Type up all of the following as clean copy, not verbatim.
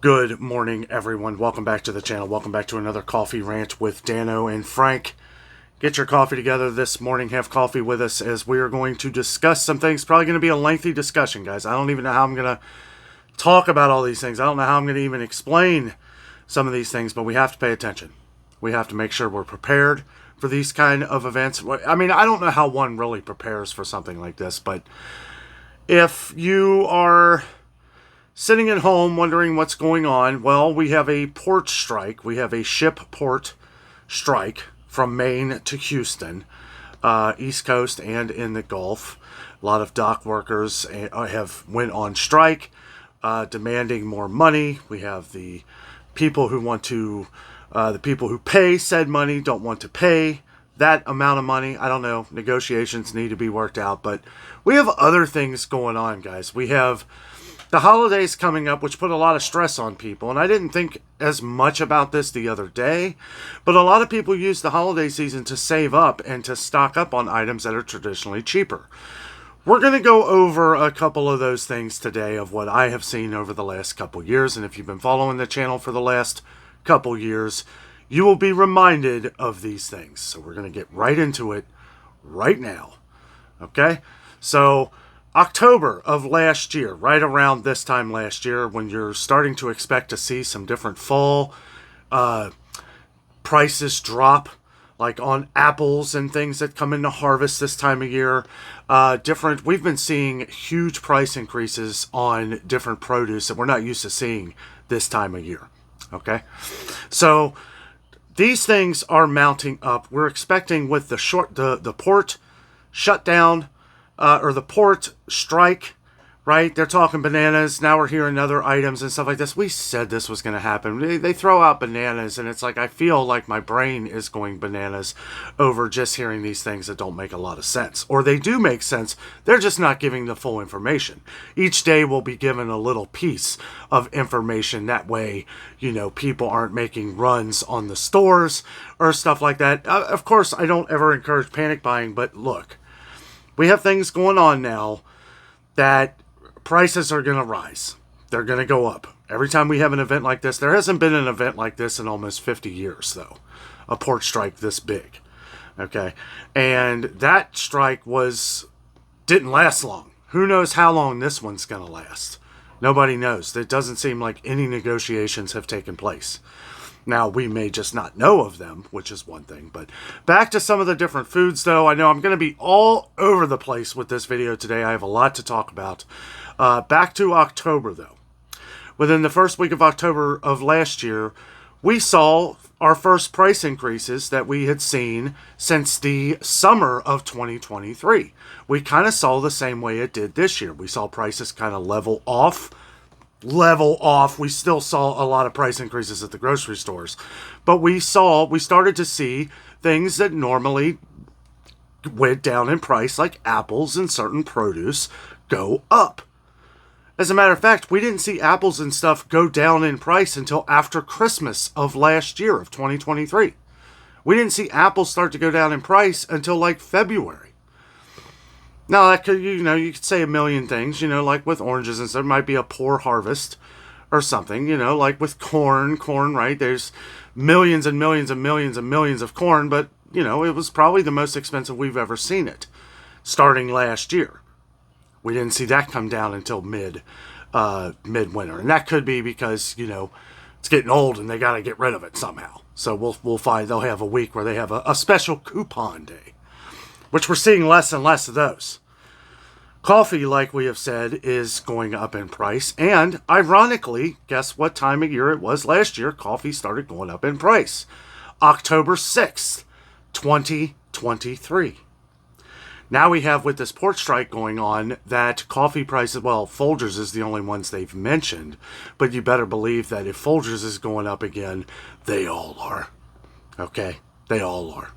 Good morning, everyone. Welcome back to the channel. Welcome back to another coffee rant with Dano and Frank. Get your coffee together this morning. Have coffee with us as we are going to discuss some things. Probably going to be a lengthy discussion, guys. I don't even know how I'm going to talk about all these things. I don't know how I'm going to even explain some of these things, but we have to pay attention. We have to make sure we're prepared for these kind of events. I mean, I don't know how one really prepares for something like this, but if you are sitting at home wondering what's going on, well, we have a port strike. We have a ship port strike from Maine to Houston, East Coast and in the Gulf. A lot of dock workers have went on strike, demanding more money. We have the people who the people who pay said money don't want to pay that amount of money. I don't know. Negotiations need to be worked out, but we have other things going on, guys. We have the holidays coming up, which put a lot of stress on people. And I didn't think as much about this the other day, but a lot of people use the holiday season to save up and to stock up on items that are traditionally cheaper. We're going to go over a couple of those things today of what I have seen over the last couple years. And if you've been following the channel for the last couple years, you will be reminded of these things. So we're going to get right into it right now. Okay? So October of last year, right around this time last year, when you're starting to expect to see some different fall prices drop, like on apples and things that come into harvest this time of year. We've been seeing huge price increases on different produce that we're not used to seeing this time of year. Okay? So these things are mounting up. We're expecting with the port shutdown, or the port strike, right? They're talking bananas. Now we're hearing other items and stuff like this. We said this was going to happen. They throw out bananas, and it's like I feel like my brain is going bananas over just hearing these things that don't make a lot of sense. Or they do make sense. They're just not giving the full information. Each day will be given a little piece of information. That way, people aren't making runs on the stores or stuff like that. Of course, I don't ever encourage panic buying, but look, we have things going on now that prices are going to rise. They're going to go up. Every time we have an event like this, there hasn't been an event like this in almost 50 years, though. A port strike this big. Okay? And that strike didn't last long. Who knows how long this one's going to last? Nobody knows. It doesn't seem like any negotiations have taken place. Now, we may just not know of them, which is one thing. But back to some of the different foods, though. I know I'm going to be all over the place with this video today. I have a lot to talk about. Back to October, though. Within the first week of October of last year, we saw our first price increases that we had seen since the summer of 2023. We kind of saw the same way it did this year. We saw prices kind of level off. We still saw a lot of price increases at the grocery stores, but we started to see things that normally went down in price, like apples and certain produce, go up. As a matter of fact, we didn't see apples and stuff go down in price until after Christmas of last year, of 2023. We didn't see apples start to go down in price until like February. Now, that could, you could say a million things, like with oranges and stuff. It might be a poor harvest or something, like with corn, right? There's millions and millions and millions and millions of corn, but, it was probably the most expensive we've ever seen it starting last year. We didn't see that come down until midwinter. And that could be because, it's getting old and they got to get rid of it somehow. So we'll find they'll have a week where they have a special coupon day, which we're seeing less and less of those. Coffee, like we have said, is going up in price. And ironically, guess what time of year it was last year? Coffee started going up in price. October 6th, 2023. Now we have, with this port strike going on, that coffee prices, well, Folgers is the only ones they've mentioned. But you better believe that if Folgers is going up again, they all are. Okay? They all are.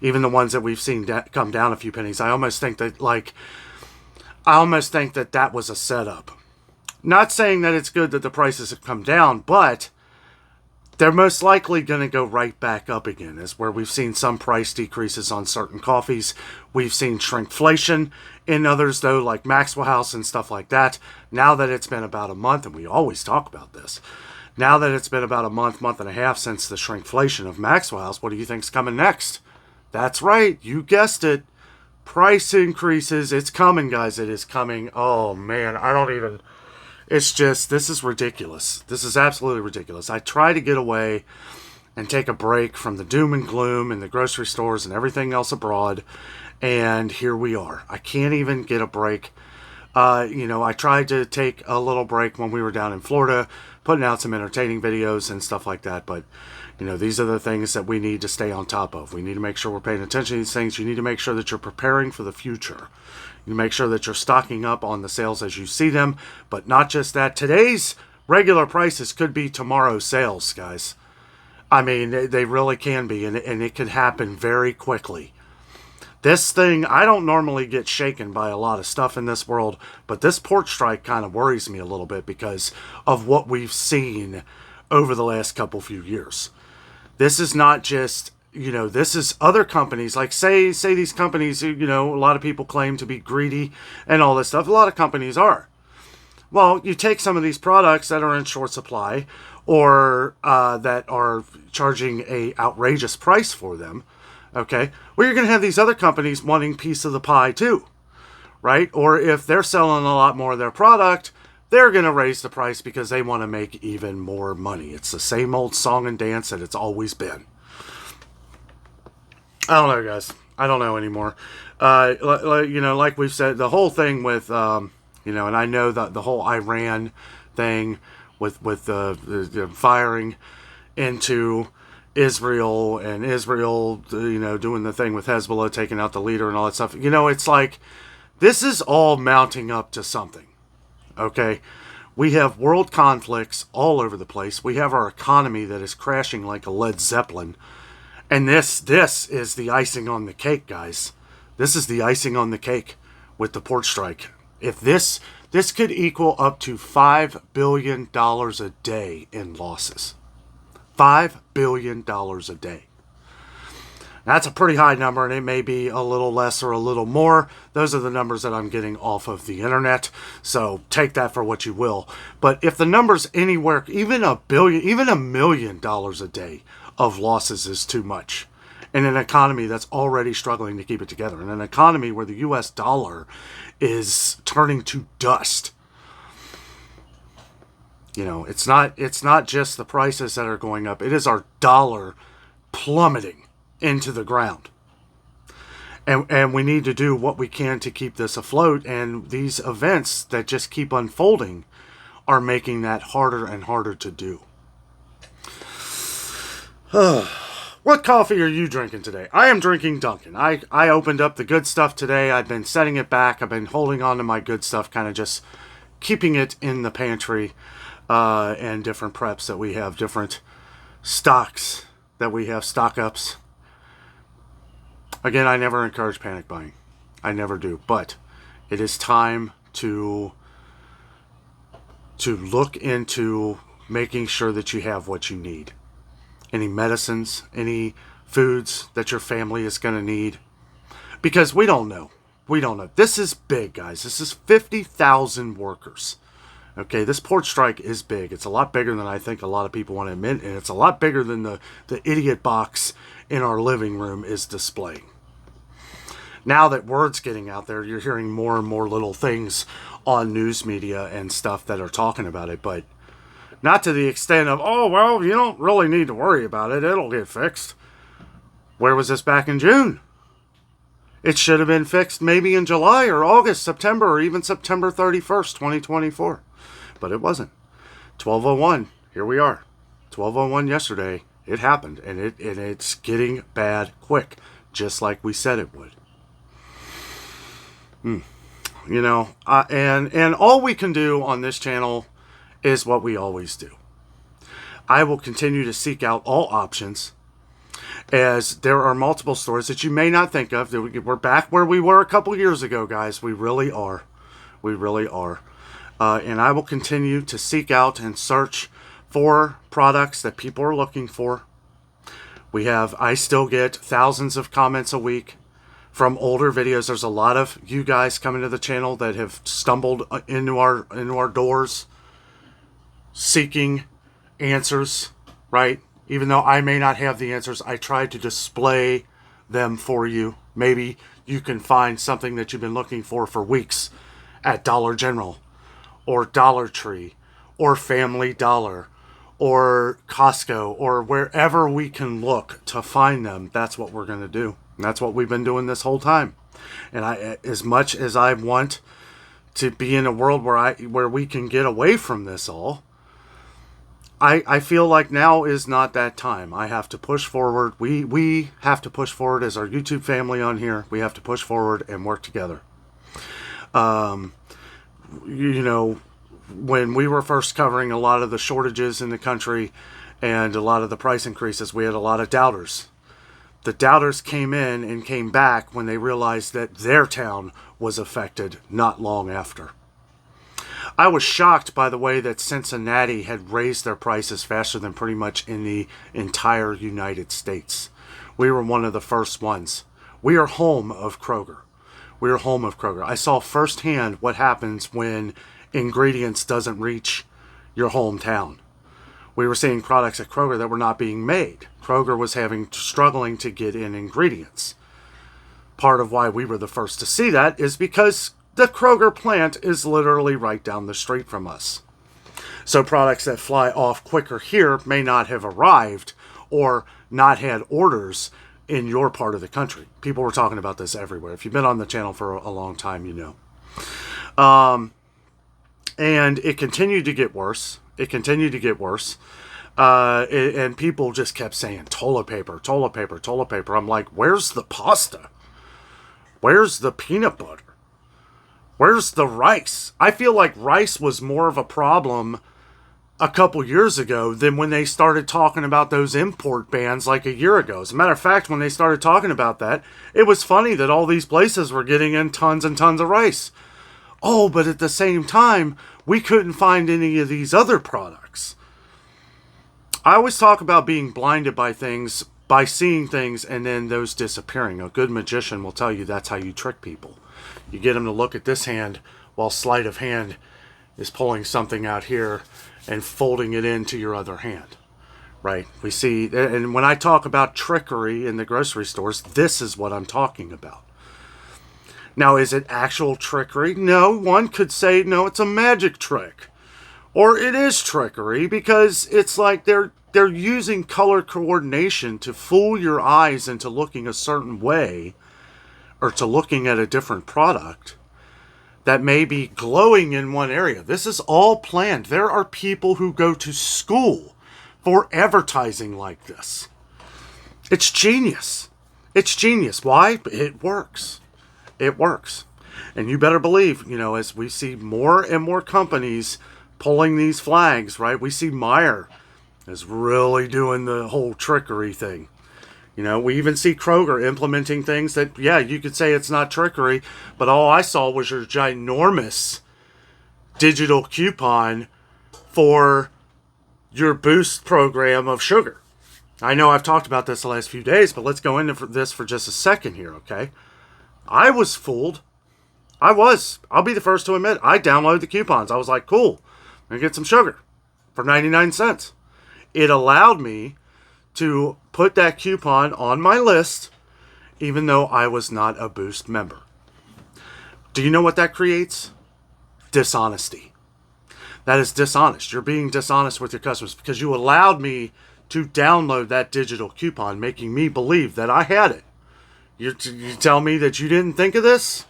Even the ones that we've seen come down a few pennies. I almost think that that was a setup. Not saying that it's good that the prices have come down, but they're most likely going to go right back up again, is where we've seen some price decreases on certain coffees. We've seen shrinkflation in others, though, like Maxwell House and stuff like that. Now that it's been about a month, and we always talk about this, now that it's been about a month, month and a half since the shrinkflation of Maxwell House, what do you think's coming next? That's right, you guessed it. Price increases. It's coming, guys. It is coming. Oh, man, I don't even... It's just, this is ridiculous. This is absolutely ridiculous. I try to get away and take a break from the doom and gloom in the grocery stores and everything else abroad. And here we are. I can't even get a break. I tried to take a little break when we were down in Florida, putting out some entertaining videos and stuff like that. But, these are the things that we need to stay on top of. We need to make sure we're paying attention to these things. You need to make sure that you're preparing for the future. You make sure that you're stocking up on the sales as you see them, but not just that. Today's regular prices could be tomorrow's sales, guys. I mean, they really can be, and it can happen very quickly. This thing, I don't normally get shaken by a lot of stuff in this world, but this port strike kind of worries me a little bit because of what we've seen over the last few years. This is not just... this is other companies, like say these companies, a lot of people claim to be greedy and all this stuff. A lot of companies are. Well, you take some of these products that are in short supply or that are charging a outrageous price for them, okay? Well, you're going to have these other companies wanting piece of the pie too, right? Or if they're selling a lot more of their product, they're going to raise the price because they want to make even more money. It's the same old song and dance that it's always been. I don't know, guys. I don't know anymore. Like we've said, the whole thing with, and I know that the whole Iran thing with the firing into Israel and Israel, doing the thing with Hezbollah, taking out the leader and all that stuff. It's like, this is all mounting up to something, okay? We have world conflicts all over the place. We have our economy that is crashing like a Led Zeppelin. And this is the icing on the cake, guys. This is the icing on the cake with the port strike. If this could equal up to $5 billion a day in losses. $5 billion a day. That's a pretty high number, and it may be a little less or a little more. Those are the numbers that I'm getting off of the internet, so take that for what you will. But if the number's anywhere, even $1 million a day of losses is too much in an economy that's already struggling to keep it together, in an economy where the US dollar is turning to dust. It's not just the prices that are going up. It is our dollar plummeting into the ground. And we need to do what we can to keep this afloat, and these events that just keep unfolding are making that harder and harder to do. What coffee are you drinking today? I am drinking Dunkin'. I opened up the good stuff today. I've been setting it back. I've been holding on to my good stuff, kind of just keeping it in the pantry, and different preps that we have, different stocks that we have, stock ups. Again, I never encourage panic buying. I never do. But it is time to look into making sure that you have what you need. Any medicines, any foods that your family is going to need. Because we don't know. We don't know. This is big, guys. This is 50,000 workers. Okay, this port strike is big. It's a lot bigger than I think a lot of people want to admit, and it's a lot bigger than the idiot box in our living room is displaying. Now that word's getting out there, you're hearing more and more little things on news media and stuff that are talking about it, but not to the extent of, oh, well, you don't really need to worry about it. It'll get fixed. Where was this back in June? It should have been fixed maybe in July or August, September, or even September 31st, 2024. But it wasn't. 12:01, here we are. 12:01 yesterday, it happened, and it's getting bad quick, just like we said it would. And all we can do on this channel is what we always do. I will continue to seek out all options, as there are multiple stores that you may not think of. We're back where we were a couple years ago, guys. We really are. We really are. And I will continue to seek out and search for products that people are looking for. I still get thousands of comments a week from older videos. There's a lot of you guys coming to the channel that have stumbled into our doors seeking answers, right? Even though I may not have the answers, I try to display them for you. Maybe you can find something that you've been looking for weeks at Dollar General or Dollar Tree or Family Dollar or Costco or wherever we can look to find them. That's what we're going to do. And that's what we've been doing this whole time. And as much as I want to be in a world where we can get away from this all, I feel like now is not that time. I have to push forward. We have to push forward as our YouTube family on here. We have to push forward and work together. When we were first covering a lot of the shortages in the country and a lot of the price increases, we had a lot of doubters. The doubters came in and came back when they realized that their town was affected not long after. I was shocked by the way that Cincinnati had raised their prices faster than pretty much in the entire United States. We were one of the first ones. We are home of Kroger. We are home of Kroger. I saw firsthand what happens when ingredients doesn't reach your hometown. We were seeing products at Kroger that were not being made. Kroger was struggling to get in ingredients. Part of why we were the first to see that is because the Kroger plant is literally right down the street from us. So products that fly off quicker here may not have arrived or not had orders in your part of the country. People were talking about this everywhere. If you've been on the channel for a long time, you know. And it continued to get worse. It continued to get worse. And people just kept saying, toilet paper, toilet paper, toilet paper. I'm like, where's the pasta? Where's the peanut butter? Where's the rice? I feel like rice was more of a problem a couple years ago than when they started talking about those import bans like a year ago. As a matter of fact, when they started talking about that, it was funny that all these places were getting in tons and tons of rice. Oh, but at the same time, we couldn't find any of these other products. I always talk about being blinded by things, by seeing things, and then those disappearing. A good magician will tell you that's how you trick people. You get them to look at this hand while sleight of hand is pulling something out here and folding it into your other hand. Right? We see, and when I talk about trickery in the grocery stores, this is what I'm talking about. Now, is it actual trickery? No, one could say, no, it's a magic trick. Or it is trickery because it's like they're using color coordination to fool your eyes into looking a certain way or to looking at a different product that may be glowing in one area. This is all planned. There are people who go to school for advertising like this. It's genius. It's genius. Why? It works. It works. And you better believe, as we see more and more companies pulling these flags, right? We see Meijer is really doing the whole trickery thing. We even see Kroger implementing things that, yeah, you could say it's not trickery, but all I saw was your ginormous digital coupon for your Boost program of sugar. I know I've talked about this the last few days, but let's go into this for just a second here, okay? I was fooled. I'll be the first to admit, I downloaded the coupons. I was like, cool, I'm going to get some sugar for 99 cents. It allowed me to put that coupon on my list, even though I was not a Boost member. Do you know what that creates? Dishonesty. That is dishonest. You're being dishonest with your customers because you allowed me to download that digital coupon, making me believe that I had it. You tell me that you didn't think of this?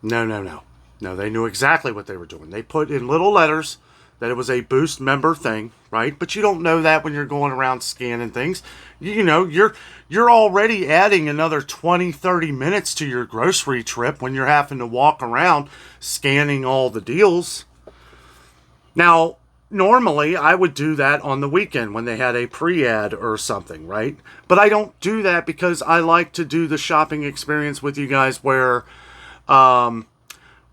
No. No, they knew exactly what they were doing. They put in little letters that it was a Boost member thing, right? But you don't know that when you're going around scanning things. You're already adding another 20, 30 minutes to your grocery trip when you're having to walk around scanning all the deals. Now, normally, I would do that on the weekend when they had a pre-ad or something, right? But I don't do that because I like to do the shopping experience with you guys where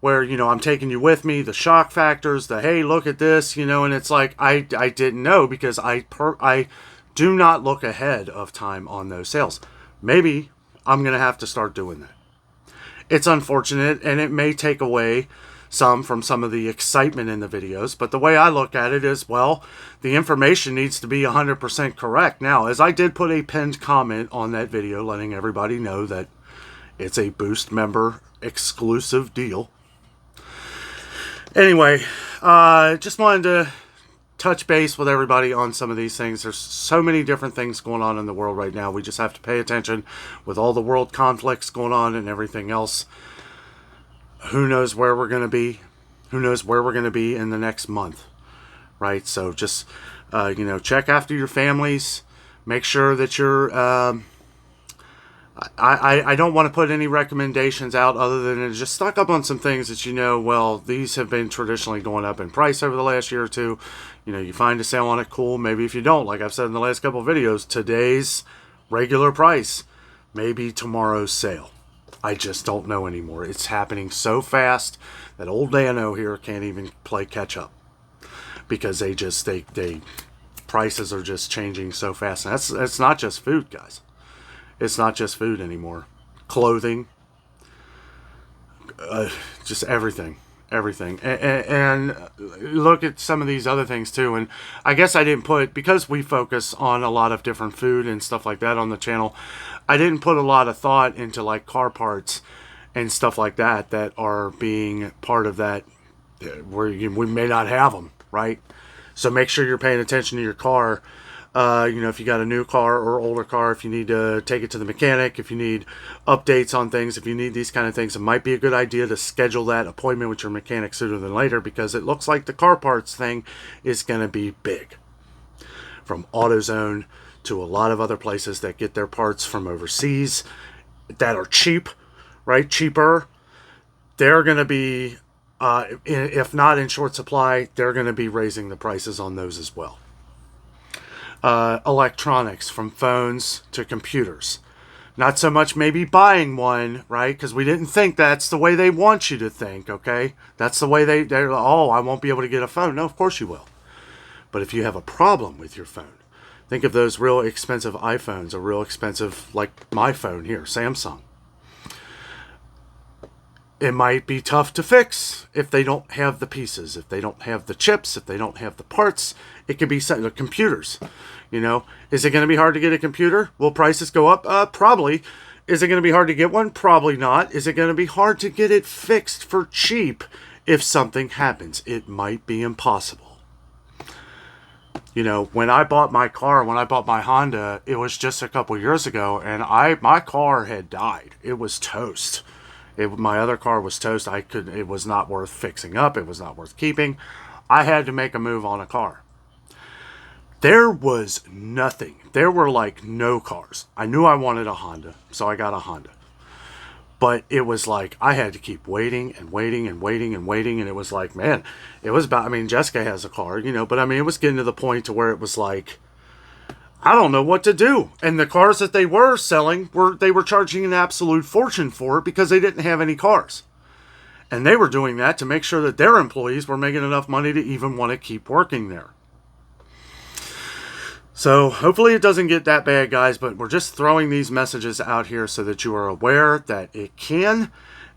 where, I'm taking you with me, the shock factors, the, hey, look at this, and it's like, I didn't know because I do not look ahead of time on those sales. Maybe I'm going to have to start doing that. It's unfortunate, and it may take away from some of the excitement in the videos, but the way I look at it is, well, the information needs to be 100% correct. Now, as I did put a pinned comment on that video letting everybody know that it's a Boost member exclusive deal. Anyway, just wanted to touch base with everybody on some of these things. There's so many different things going on in the world right now. We just have to pay attention with all the world conflicts going on and everything else. Who knows where we're going to be? Who knows where we're going to be in the next month, right? So just, check after your families. Make sure that you're... I don't want to put any recommendations out other than to just stock up on some things that well, these have been traditionally going up in price over the last year or two. You find a sale on it, cool. Maybe if you don't, like I've said in the last couple of videos, today's regular price, maybe tomorrow's sale. I just don't know anymore. It's happening so fast that old Dano here can't even play catch up because they prices are just changing so fast. And that's not just food, guys. It's not just food anymore. Clothing, just everything. And look at some of these other things too. And I guess I didn't put, because we focus on a lot of different food and stuff like that on the channel, I didn't put a lot of thought into like car parts and stuff like that are being part of that, where we may not have them, right? So make sure you're paying attention to your car. If you got a new car or older car, if you need to take it to the mechanic, if you need updates on things, if you need these kind of things, it might be a good idea to schedule that appointment with your mechanic sooner than later, because it looks like the car parts thing is going to be big. From AutoZone to a lot of other places that get their parts from overseas that are cheap, right? Cheaper. They're going to be, if not in short supply, they're going to be raising the prices on those as well. Electronics, from phones to computers. Not so much maybe buying one, right? Because we didn't think that's the way they want you to think, okay? That's the way they're, I won't be able to get a phone. No, of course you will. But if you have a problem with your phone, think of those real expensive iPhones, or real expensive, like my phone here, Samsung. It might be tough to fix if they don't have the pieces, if they don't have the chips, if they don't have the parts. It could be computers. Is it going to be hard to get a computer? Will prices go up? Probably. Is it going to be hard to get one? Probably not. Is it going to be hard to get it fixed for cheap if something happens? It might be impossible. When I bought my car, when I bought my Honda, it was just a couple years ago, and my car had died. It was toast. My other car was toast. It was not worth fixing up. It was not worth keeping. I had to make a move on a car. There was nothing. There were like no cars. I knew I wanted a Honda, so I got a Honda. But it was like I had to keep waiting and waiting and waiting and waiting. And it was like, man, it was about, Jessica has a car, but it was getting to the point to where it was like, I don't know what to do. And the cars that they were selling, they were charging an absolute fortune for it because they didn't have any cars. And they were doing that to make sure that their employees were making enough money to even want to keep working there. So hopefully it doesn't get that bad, guys, but we're just throwing these messages out here so that you are aware that it can,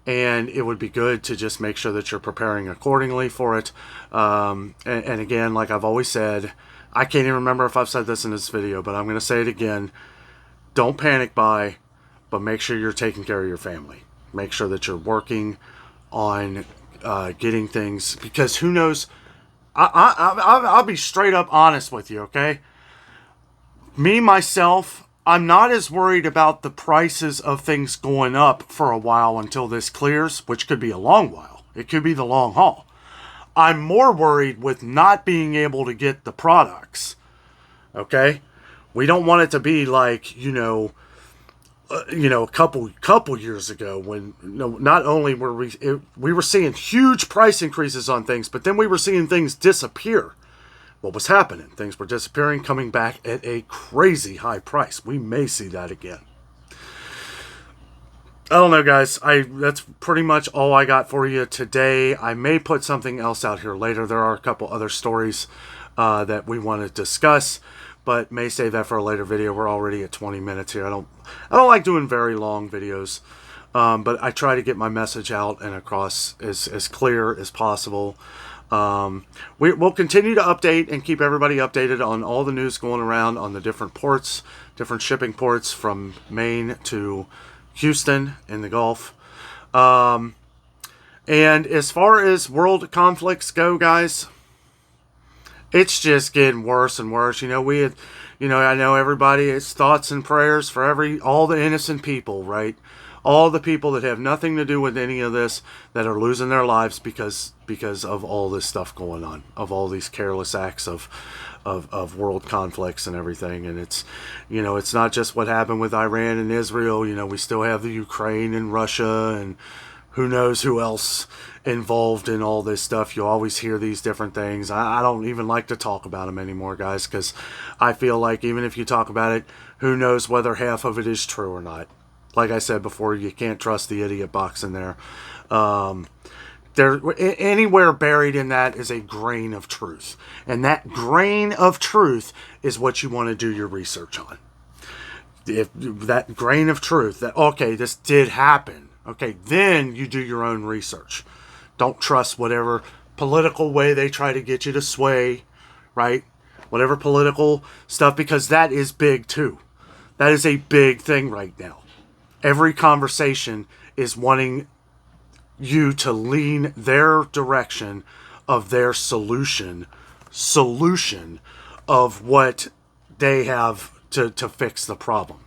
and it would be good to just make sure that you're preparing accordingly for it. And again, like I've always said, I can't even remember if I've said this in this video, but I'm going to say it again. Don't panic buy, but make sure you're taking care of your family. Make sure that you're working on getting things, because who knows? I'll be straight up honest with you, okay? Me, myself, I'm not as worried about the prices of things going up for a while until this clears, which could be a long while. It could be the long haul. I'm more worried with not being able to get the products. Okay? We don't want it to be like, a couple years ago when not only were we were seeing huge price increases on things, but then we were seeing things disappear. What was happening? Things were disappearing, coming back at a crazy high price. We may see that again. I don't know, guys. That's pretty much all I got for you today. I may put something else out here later. There are a couple other stories that we want to discuss, but may save that for a later video. We're already at 20 minutes here. I don't like doing very long videos, but I try to get my message out and across as clear as possible. We'll continue to update and keep everybody updated on all the news going around on the different ports, different shipping ports from Maine to Houston in the Gulf. And as far as world conflicts go, guys, it's just getting worse and worse. I know everybody, it's thoughts and prayers for all the innocent people, right? All the people that have nothing to do with any of this, that are losing their lives because of all this stuff going on, of all these careless acts of world conflicts and everything. And it's not just what happened with Iran and Israel. We still have the Ukraine and Russia and who knows who else involved in all this stuff. You always hear these different things. I don't even like to talk about them anymore, guys, because I feel like even if you talk about it, who knows whether half of it is true or not. Like I said before, you can't trust the idiot box in there. Anywhere buried in that is a grain of truth. And that grain of truth is what you want to do your research on. If that grain of truth, that, okay, this did happen, okay, then you do your own research. Don't trust whatever political way they try to get you to sway, right? Whatever political stuff, because that is big too. That is a big thing right now. Every conversation is wanting you to lean their direction of their solution of what they have to fix the problem.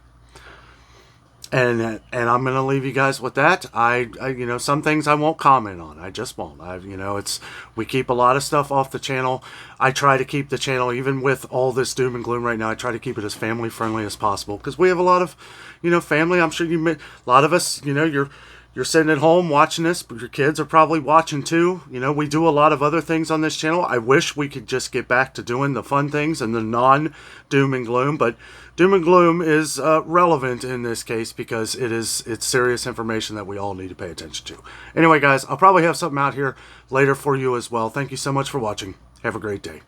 And I'm going to leave you guys with that. I some things I won't comment on. I just won't. We keep a lot of stuff off the channel. I try to keep the channel, even with all this doom and gloom right now, I try to keep it as family friendly as possible, because we have a lot of, family. I'm sure a lot of us, you're sitting at home watching this, but your kids are probably watching too. We do a lot of other things on this channel. I wish we could just get back to doing the fun things and the non-doom and gloom, but doom and gloom is relevant in this case because it's serious information that we all need to pay attention to. Anyway, guys, I'll probably have something out here later for you as well. Thank you so much for watching. Have a great day.